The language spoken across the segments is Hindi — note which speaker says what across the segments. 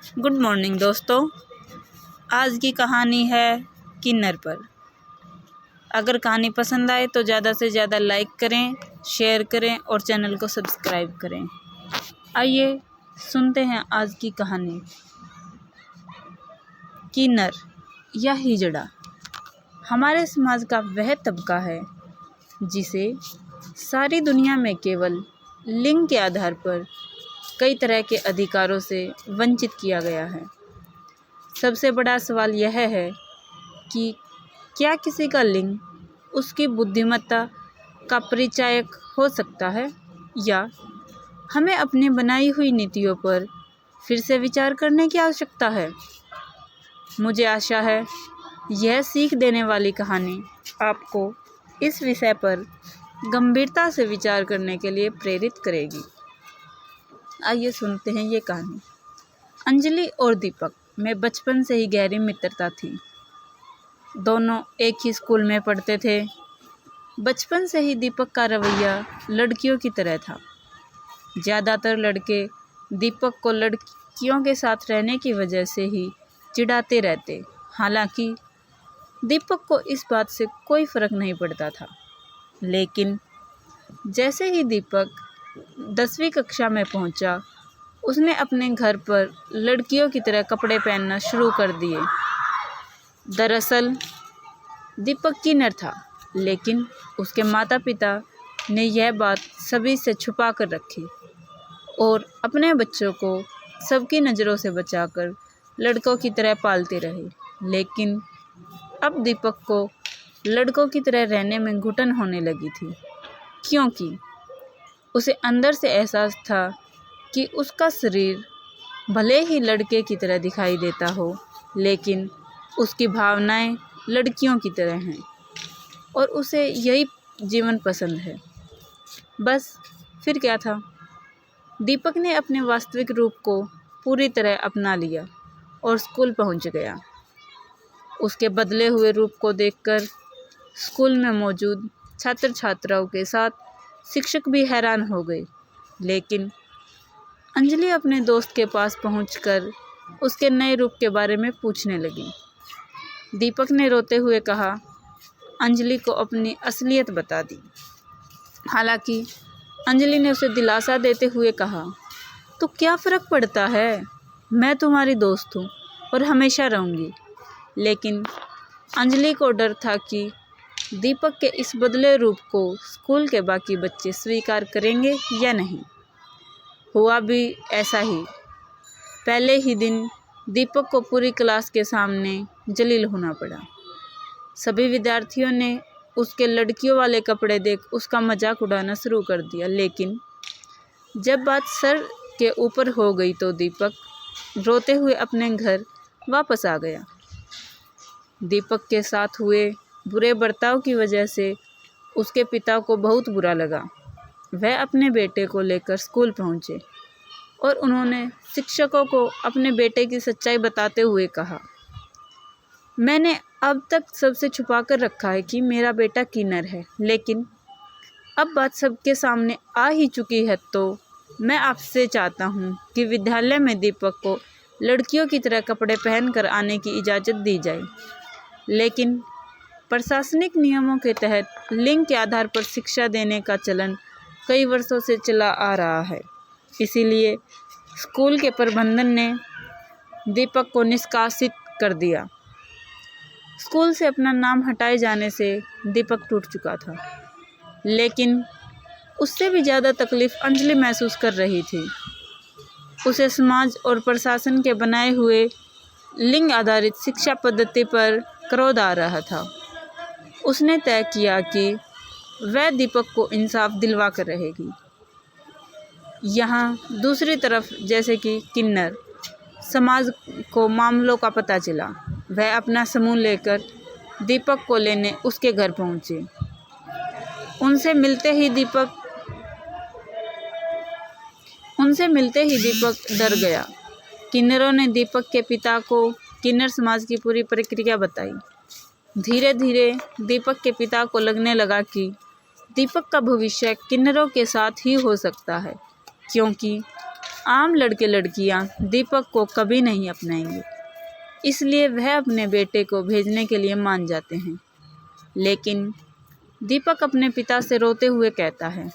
Speaker 1: गुड मॉर्निंग दोस्तों। आज की कहानी है किन्नर पर। अगर कहानी पसंद आए तो ज़्यादा से ज़्यादा लाइक करें, शेयर करें और चैनल को सब्सक्राइब करें। आइए सुनते हैं आज की कहानी। किन्नर या हिजड़ा हमारे समाज का वह तबका है जिसे सारी दुनिया में केवल लिंग के आधार पर कई तरह के अधिकारों से वंचित किया गया है। सबसे बड़ा सवाल यह है कि क्या किसी का लिंग उसकी बुद्धिमत्ता का परिचायक हो सकता है, या हमें अपनी बनाई हुई नीतियों पर फिर से विचार करने की आवश्यकता है। मुझे आशा है यह सीख देने वाली कहानी आपको इस विषय पर गंभीरता से विचार करने के लिए प्रेरित करेगी। आइए सुनते हैं ये कहानी। अंजलि और दीपक में बचपन से ही गहरी मित्रता थी। दोनों एक ही स्कूल में पढ़ते थे। बचपन से ही दीपक का रवैया लड़कियों की तरह था। ज़्यादातर लड़के दीपक को लड़कियों के साथ रहने की वजह से ही चिढ़ाते रहते। हालांकि दीपक को इस बात से कोई फ़र्क नहीं पड़ता था। लेकिन जैसे ही दीपक 10वीं कक्षा में पहुंचा, उसने अपने घर पर लड़कियों की तरह कपड़े पहनना शुरू कर दिए। दरअसल दीपक किन्नर था, लेकिन उसके माता पिता ने यह बात सभी से छुपा कर रखी और अपने बच्चों को सबकी नज़रों से बचाकर लड़कों की तरह पालते रहे। लेकिन अब दीपक को लड़कों की तरह रहने में घुटन होने लगी थी, क्योंकि उसे अंदर से एहसास था कि उसका शरीर भले ही लड़के की तरह दिखाई देता हो, लेकिन उसकी भावनाएं लड़कियों की तरह हैं और उसे यही जीवन पसंद है। बस फिर क्या था, दीपक ने अपने वास्तविक रूप को पूरी तरह अपना लिया और स्कूल पहुंच गया। उसके बदले हुए रूप को देखकर स्कूल में मौजूद छात्र छात्राओं के साथ शिक्षक भी हैरान हो गए। लेकिन अंजलि अपने दोस्त के पास पहुंचकर उसके नए रूप के बारे में पूछने लगी। दीपक ने रोते हुए कहा, अंजलि को अपनी असलियत बता दी। हालांकि अंजलि ने उसे दिलासा देते हुए कहा, तो क्या फ़र्क पड़ता है, मैं तुम्हारी दोस्त हूँ और हमेशा रहूँगी। लेकिन अंजलि को डर था कि दीपक के इस बदले रूप को स्कूल के बाकी बच्चे स्वीकार करेंगे या नहीं। हुआ भी ऐसा ही। पहले ही दिन दीपक को पूरी क्लास के सामने जलील होना पड़ा। सभी विद्यार्थियों ने उसके लड़कियों वाले कपड़े देख उसका मजाक उड़ाना शुरू कर दिया। लेकिन जब बात सर के ऊपर हो गई तो दीपक रोते हुए अपने घर वापस आ गया। दीपक के साथ हुए बुरे बर्ताव की वजह से उसके पिता को बहुत बुरा लगा। वह अपने बेटे को लेकर स्कूल पहुंचे और उन्होंने शिक्षकों को अपने बेटे की सच्चाई बताते हुए कहा, मैंने अब तक सबसे छुपा कर रखा है कि मेरा बेटा किन्नर है, लेकिन अब बात सबके सामने आ ही चुकी है, तो मैं आपसे चाहता हूं कि विद्यालय में दीपक को लड़कियों की तरह कपड़े पहनकर आने की इजाज़त दी जाए। लेकिन प्रशासनिक नियमों के तहत लिंग के आधार पर शिक्षा देने का चलन कई वर्षों से चला आ रहा है। इसीलिए स्कूल के प्रबंधन ने दीपक को निष्कासित कर दिया। स्कूल से अपना नाम हटाए जाने से दीपक टूट चुका था, लेकिन उससे भी ज़्यादा तकलीफ़ अंजलि महसूस कर रही थी। उसे समाज और प्रशासन के बनाए हुए लिंग आधारित शिक्षा पद्धति पर क्रोध आ रहा था। उसने तय किया कि वह दीपक को इंसाफ दिलवा कर रहेगी। यहाँ दूसरी तरफ जैसे कि किन्नर समाज को मामलों का पता चला, वह अपना समूह लेकर दीपक को लेने उसके घर पहुँचे। उनसे मिलते ही दीपक डर गया। किन्नरों ने दीपक के पिता को किन्नर समाज की पूरी प्रक्रिया बताई। धीरे धीरे दीपक के पिता को लगने लगा कि दीपक का भविष्य किन्नरों के साथ ही हो सकता है, क्योंकि आम लड़के लड़कियां दीपक को कभी नहीं अपनाएंगे, इसलिए वह अपने बेटे को भेजने के लिए मान जाते हैं। लेकिन दीपक अपने पिता से रोते हुए कहता है,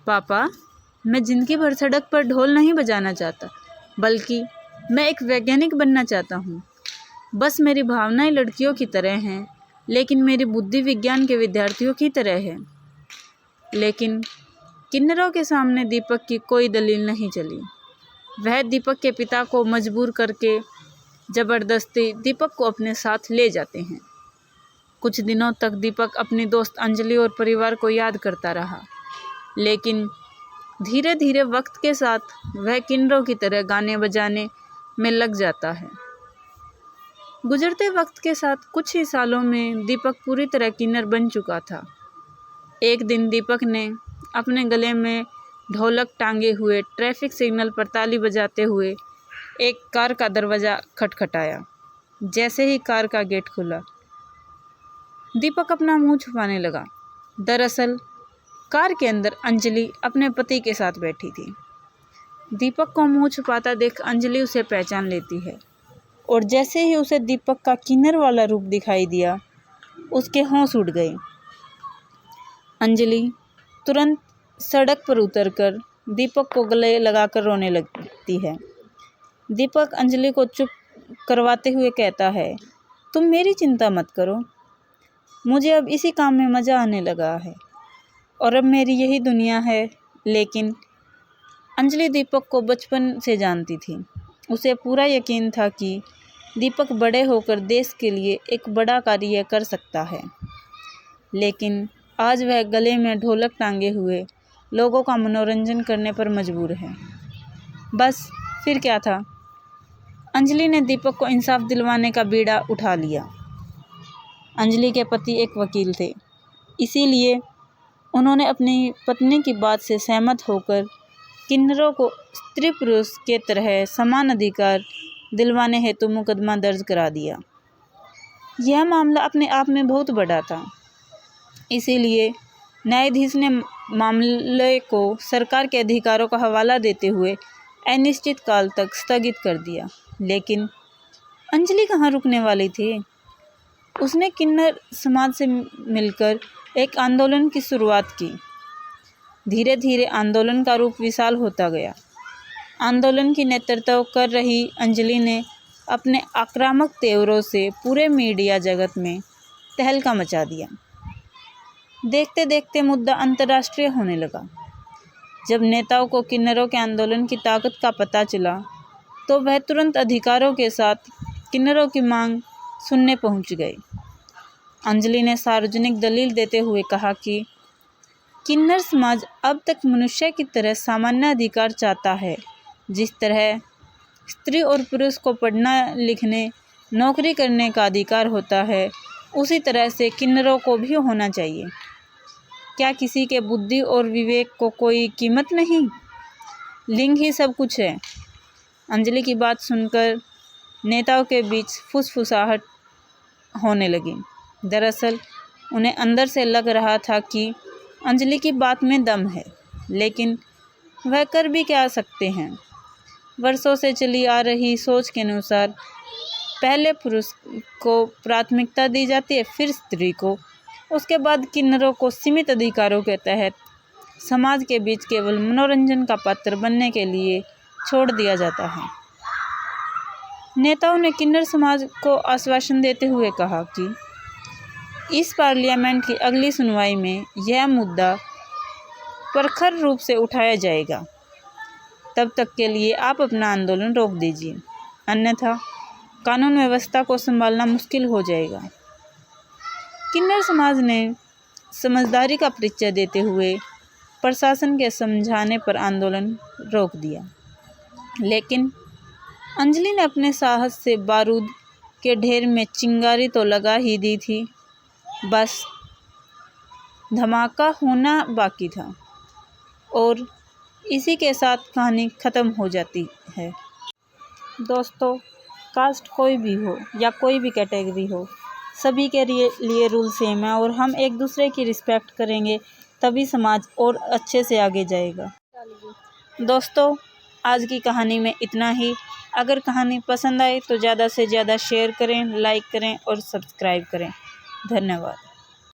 Speaker 1: पापा, मैं जिंदगी भर सड़क पर ढोल नहीं बजाना चाहता, बल्कि मैं एक वैज्ञानिक बनना चाहता हूँ। बस मेरी भावनाएं लड़कियों की तरह हैं, लेकिन मेरी बुद्धि विज्ञान के विद्यार्थियों की तरह है। लेकिन किन्नरों के सामने दीपक की कोई दलील नहीं चली। वह दीपक के पिता को मजबूर करके ज़बरदस्ती दीपक को अपने साथ ले जाते हैं। कुछ दिनों तक दीपक अपनी दोस्त अंजलि और परिवार को याद करता रहा, लेकिन धीरे धीरे वक्त के साथ वह किन्नरों की तरह गाने बजाने में लग जाता है। गुजरते वक्त के साथ कुछ ही सालों में दीपक पूरी तरह किन्नर बन चुका था। एक दिन दीपक ने अपने गले में ढोलक टांगे हुए ट्रैफिक सिग्नल पर ताली बजाते हुए एक कार का दरवाज़ा खटखटाया। जैसे ही कार का गेट खुला, दीपक अपना मुंह छुपाने लगा। दरअसल कार के अंदर अंजलि अपने पति के साथ बैठी थी। दीपक को मुंह छुपाता देख अंजलि उसे पहचान लेती है, और जैसे ही उसे दीपक का किन्नर वाला रूप दिखाई दिया, उसके होश उड़ गए। अंजलि तुरंत सड़क पर उतरकर दीपक को गले लगाकर रोने लगती है। दीपक अंजलि को चुप करवाते हुए कहता है, तुम मेरी चिंता मत करो, मुझे अब इसी काम में मज़ा आने लगा है और अब मेरी यही दुनिया है। लेकिन अंजलि दीपक को बचपन से जानती थी। उसे पूरा यकीन था कि दीपक बड़े होकर देश के लिए एक बड़ा कार्य कर सकता है। लेकिन आज वह गले में ढोलक टांगे हुए लोगों का मनोरंजन करने पर मजबूर है। बस फिर क्या था, अंजलि ने दीपक को इंसाफ दिलवाने का बीड़ा उठा लिया। अंजलि के पति एक वकील थे, इसीलिए उन्होंने अपनी पत्नी की बात से सहमत होकर किन्नरों को स्त्री पुरुष के तरह समान अधिकार दिलवाने हेतु मुकदमा दर्ज करा दिया। यह मामला अपने आप में बहुत बड़ा था, इसीलिए न्यायाधीश ने मामले को सरकार के अधिकारों का हवाला देते हुए अनिश्चित काल तक स्थगित कर दिया। लेकिन अंजलि कहाँ रुकने वाली थी। उसने किन्नर समाज से मिलकर एक आंदोलन की शुरुआत की। धीरे धीरे आंदोलन का रूप विशाल होता गया। आंदोलन की नेतृत्व कर रही अंजलि ने अपने आक्रामक तेवरों से पूरे मीडिया जगत में तहलका मचा दिया। देखते देखते मुद्दा अंतर्राष्ट्रीय होने लगा। जब नेताओं को किन्नरों के आंदोलन की ताकत का पता चला, तो वह तुरंत अधिकारों के साथ किन्नरों की मांग सुनने पहुंच गए। अंजलि ने सार्वजनिक दलील देते हुए कहा कि किन्नर समाज अब तक मनुष्य की तरह सामान्य अधिकार चाहता है। जिस तरह स्त्री और पुरुष को पढ़ना लिखने नौकरी करने का अधिकार होता है, उसी तरह से किन्नरों को भी होना चाहिए। क्या किसी के बुद्धि और विवेक को कोई कीमत नहीं? लिंग ही सब कुछ है। अंजलि की बात सुनकर नेताओं के बीच फुसफुसाहट होने लगी। दरअसल उन्हें अंदर से लग रहा था कि अंजलि की बात में दम है, लेकिन वह कर भी क्या सकते हैं। वर्षों से चली आ रही सोच के अनुसार पहले पुरुष को प्राथमिकता दी जाती है, फिर स्त्री को, उसके बाद किन्नरों को सीमित अधिकारों के तहत समाज के बीच केवल मनोरंजन का पात्र बनने के लिए छोड़ दिया जाता है। नेताओं ने किन्नर समाज को आश्वासन देते हुए कहा कि इस पार्लियामेंट की अगली सुनवाई में यह मुद्दा प्रखर रूप से उठाया जाएगा। तब तक के लिए आप अपना आंदोलन रोक दीजिए, अन्यथा कानून व्यवस्था को संभालना मुश्किल हो जाएगा। किन्नर समाज ने समझदारी का परिचय देते हुए प्रशासन के समझाने पर आंदोलन रोक दिया। लेकिन अंजलि ने अपने साहस से बारूद के ढेर में चिंगारी तो लगा ही दी थी, बस धमाका होना बाकी था और इसी के साथ कहानी ख़त्म हो जाती है। दोस्तों, कास्ट कोई भी हो या कोई भी कैटेगरी हो, सभी के लिए रूल सेम है और हम एक दूसरे की रिस्पेक्ट करेंगे, तभी समाज और अच्छे से आगे जाएगा। दोस्तों, आज की कहानी में इतना ही। अगर कहानी पसंद आए तो ज़्यादा से ज़्यादा शेयर करें, लाइक करें और सब्सक्राइब करें। धन्यवाद।